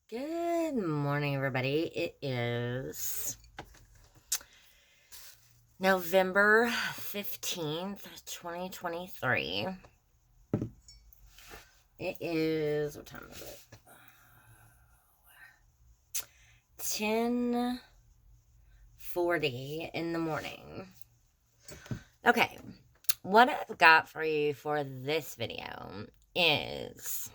Good morning, everybody. It is November 15th, 2023. It is, what time is it? 10:40 in the morning. Okay, what I've got for you for this video is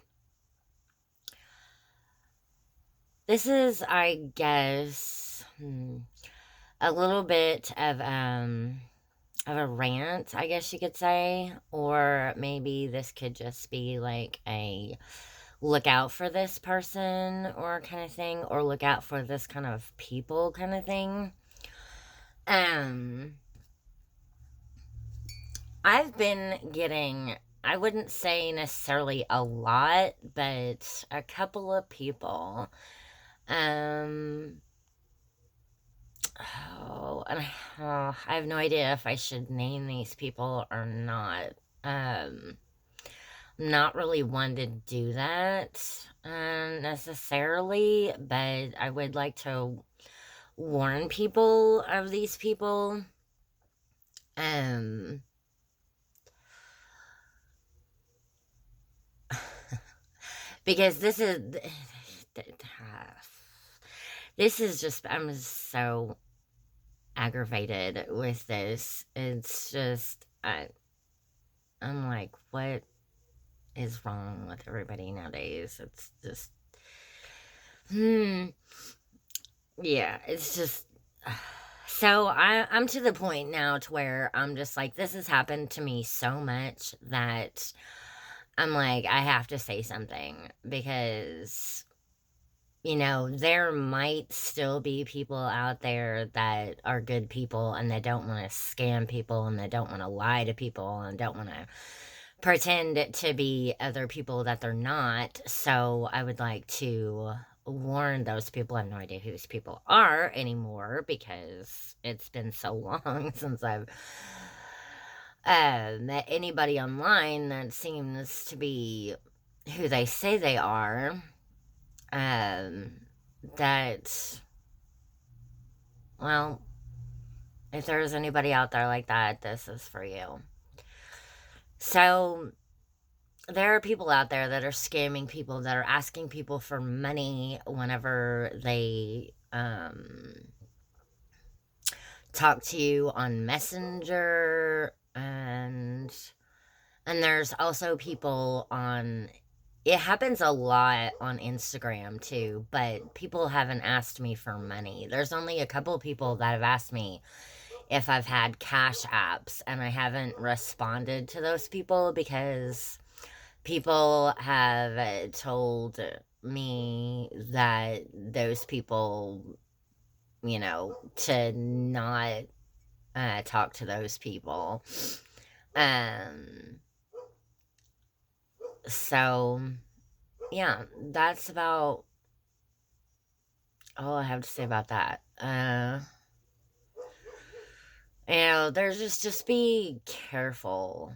this is, I guess, a little bit of a rant, I guess you could say, or maybe this could just be like a look out for this person or kind of thing, or look out for this kind of people kind of thing. Um, I've been getting, I wouldn't say necessarily a lot, but a couple of people, um, and I have no idea if I should name these people or not. Um, Not really one to do that necessarily, but I would like to warn people of these people. Um, because this is just, I'm so aggravated with this. It's just, I'm like, what is wrong with everybody nowadays? It's just, hmm, yeah, it's just. So I'm to the point now to where I'm just like, this has happened to me so much that I'm like, I have to say something because, there might still be people out there that are good people and they don't want to scam people and they don't want to lie to people and don't want to pretend to be other people that they're not. So I would like to warn those people. I have no idea who these people are anymore because it's been so long since I've met anybody online that seems to be who they say they are. Um, that, well, if there's anybody out there like that, this is for you. So, there are people out there that are scamming people, that are asking people for money whenever they talk to you on Messenger, and there's also people on, it happens a lot on Instagram too, but people haven't asked me for money. There's only a couple of people that have asked me if I've had cash apps, and I haven't responded to those people because people have told me that those people, to not talk to those people. Um, so, yeah, that's about all I have to say about that. There's just be careful.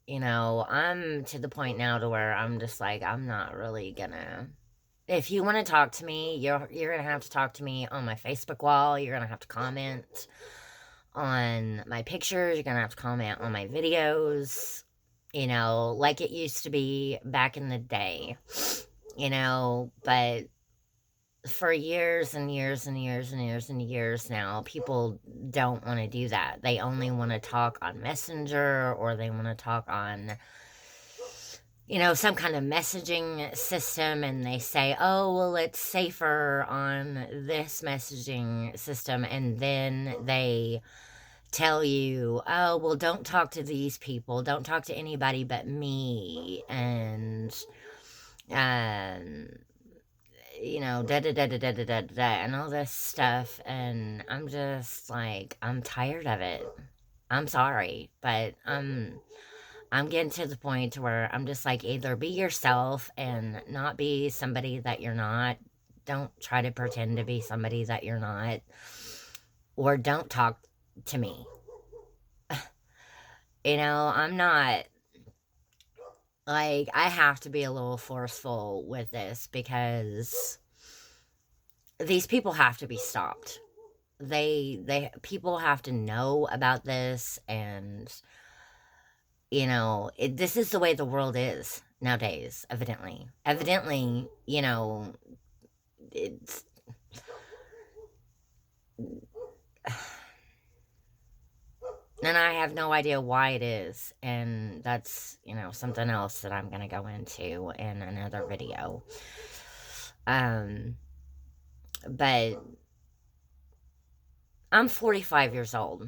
I'm to the point now to where I'm just like, I'm not really gonna. If you want to talk to me, you're gonna have to talk to me on my Facebook wall. You're gonna have to comment on my pictures. You're gonna have to comment on my videos. Like it used to be back in the day. But for years and years and years and years and years now, people don't want to do that. They only want to talk on Messenger, or they want to talk on, some kind of messaging system, and they say, oh, well, it's safer on this messaging system. And then they tell you, oh, well, don't talk to these people. Don't talk to anybody but me. And, um, da da da da da da da da, and all this stuff. And I'm just like, I'm tired of it. I'm sorry, but I'm getting to the point where I'm just like, either be yourself and not be somebody that you're not. Don't try to pretend to be somebody that you're not, or don't talk to me. I'm not, like, I have to be a little forceful with this because these people have to be stopped. People have to know about this, and this is the way the world is nowadays, evidently, it's and I have no idea why it is, and that's, something else that I'm gonna go into in another video. But I'm 45 years old,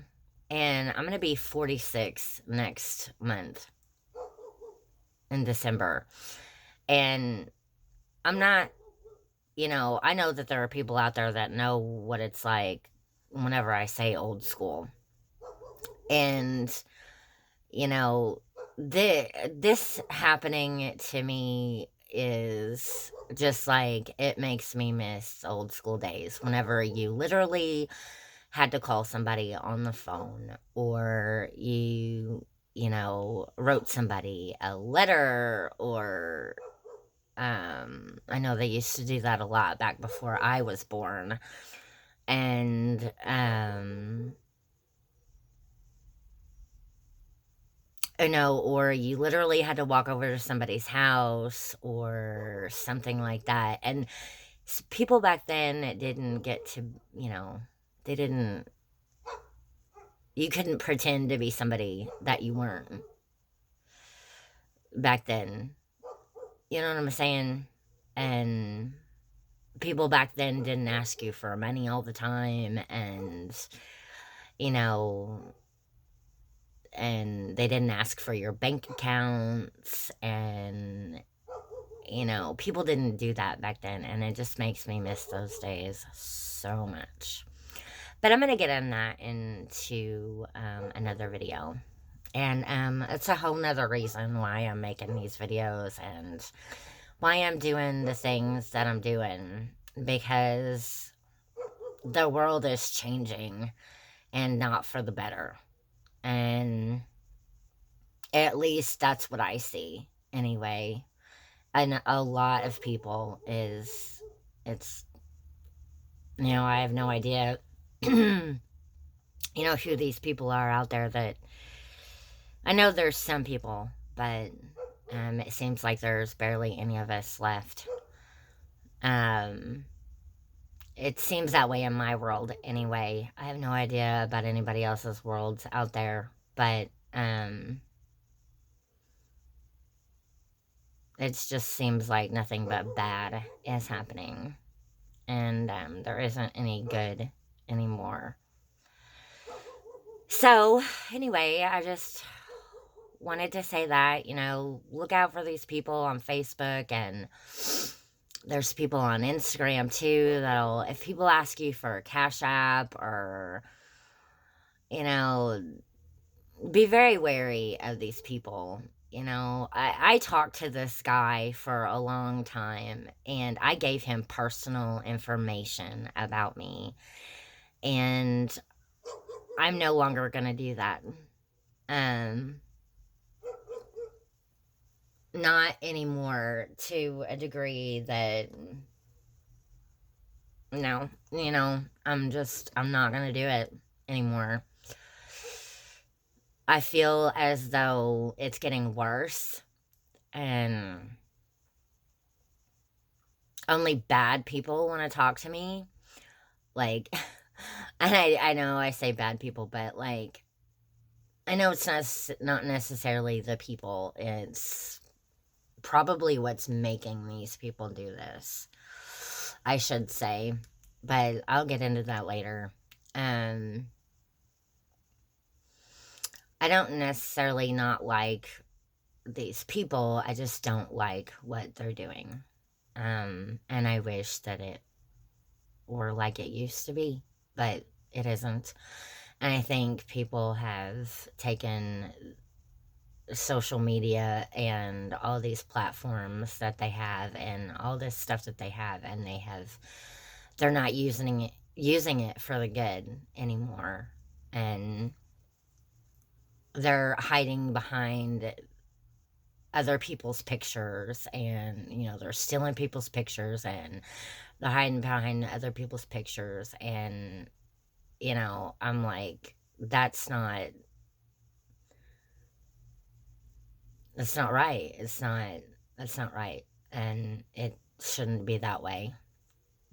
and I'm gonna be 46 next month in December. And I'm not, I know that there are people out there that know what it's like whenever I say old school. And, this happening to me is just like, it makes me miss old school days whenever you literally had to call somebody on the phone, or wrote somebody a letter, or I know they used to do that a lot back before I was born. And or you literally had to walk over to somebody's house or something like that. And people back then didn't get to, they didn't, you couldn't pretend to be somebody that you weren't back then. You know what I'm saying? And people back then didn't ask you for money all the time, and, and they didn't ask for your bank accounts, and, people didn't do that back then, and it just makes me miss those days so much. But I'm going to get in that into another video. And it's a whole nother reason why I'm making these videos and why I'm doing the things that I'm doing, because the world is changing, and not for the better. And at least that's what I see anyway. And a lot of people it's, I have no idea, who these people are out there. That I know there's some people, but it seems like there's barely any of us left. It seems that way in my world anyway. I have no idea about anybody else's worlds out there, but it just seems like nothing but bad is happening, and there isn't any good anymore. So anyway, I just wanted to say that, look out for these people on Facebook, and there's people on Instagram too that'll, if people ask you for a Cash App, or, be very wary of these people. I talked to this guy for a long time, and I gave him personal information about me, and I'm no longer going to do that. Not anymore, to a degree that, no, I'm not going to do it anymore. I feel as though it's getting worse, and only bad people want to talk to me. Like, and I know I say bad people, but like, I know it's not necessarily the people. It's probably what's making these people do this, I should say. But I'll get into that later. I don't necessarily not like these people. I just don't like what they're doing. And I wish that it were like it used to be, but it isn't. And I think people have taken social media and all these platforms that they have, and all this stuff that they have, and they're not using it for the good anymore. And they're hiding behind other people's pictures, and they're stealing people's pictures, and They're hiding behind other people's pictures, and, you know, I'm like, that's not right. That's not right. And it shouldn't be that way,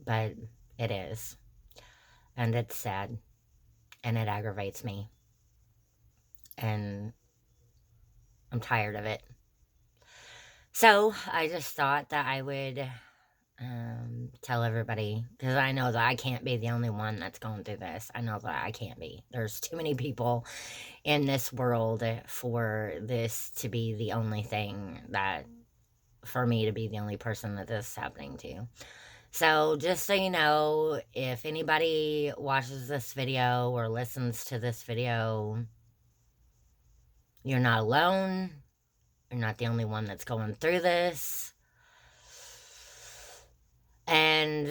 but it is. And it's sad, and it aggravates me, and I'm tired of it. So I just thought that I would tell everybody, because I know that I can't be the only one that's going through this. I know that I can't be. There's too many people in this world for this to be the only thing that, for me to be the only person that this is happening to. So just so you know, if anybody watches this video or listens to this video, you're not alone. You're not the only one that's going through this. And,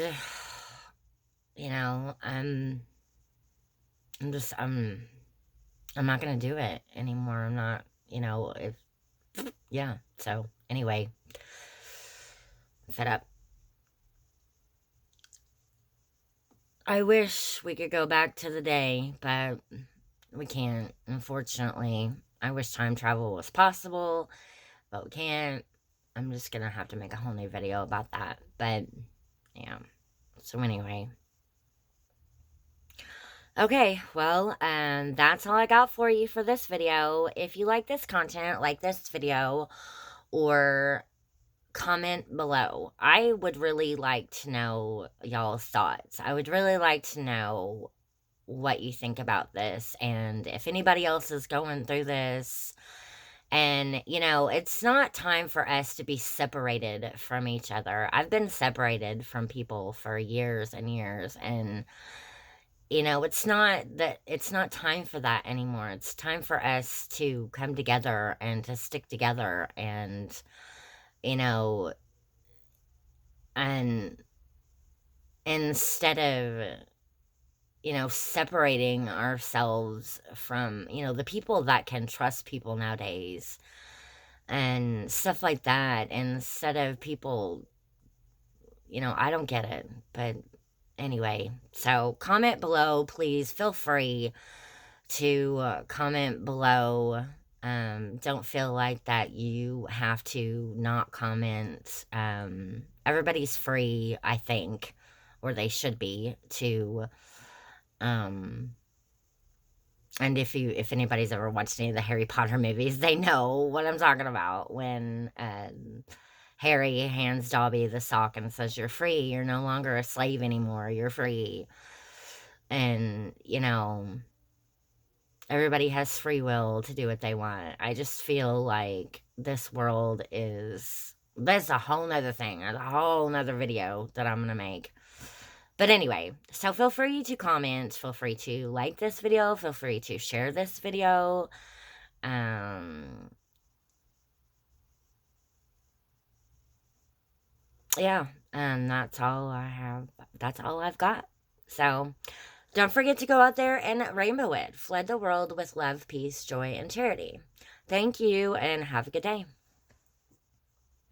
you know, I'm not gonna do it anymore. I'm not, you know, yeah. So anyway, fed up. I wish we could go back to the day, but we can't, unfortunately. I wish time travel was possible, but we can't. I'm just gonna have to make a whole new video about that. But yeah. So anyway. Okay, well, that's all I got for you for this video. If you like this content, like this video, or comment below. I would really like to know y'all's thoughts. I would really like to know what you think about this, and if anybody else is going through this. And, you know, it's not time for us to be separated from each other. I've been separated from people for years and years, and, you know, it's not time for that anymore. It's time for us to come together and to stick together, and, you know, and instead of, you know, separating ourselves from, you know, the people that can trust people nowadays and stuff like that, instead of people, you know, I don't get it. But anyway, so comment below, please. Feel free to comment below. Don't feel like that you have to not comment. Everybody's free, I think, or they should be, to and if anybody's ever watched any of the Harry Potter movies, they know what I'm talking about when Harry hands Dobby the sock and says, "You're free. You're no longer a slave anymore. You're free." And, you know, everybody has free will to do what they want. I just feel like this world is... That's a whole nother thing. There's a whole nother video that I'm going to make. But anyway, so feel free to comment. Feel free to like this video. Feel free to share this video. Yeah, and that's all I have. That's all I've got. So don't forget to go out there and rainbow it. Flood the world with love, peace, joy, and charity. Thank you, and have a good day.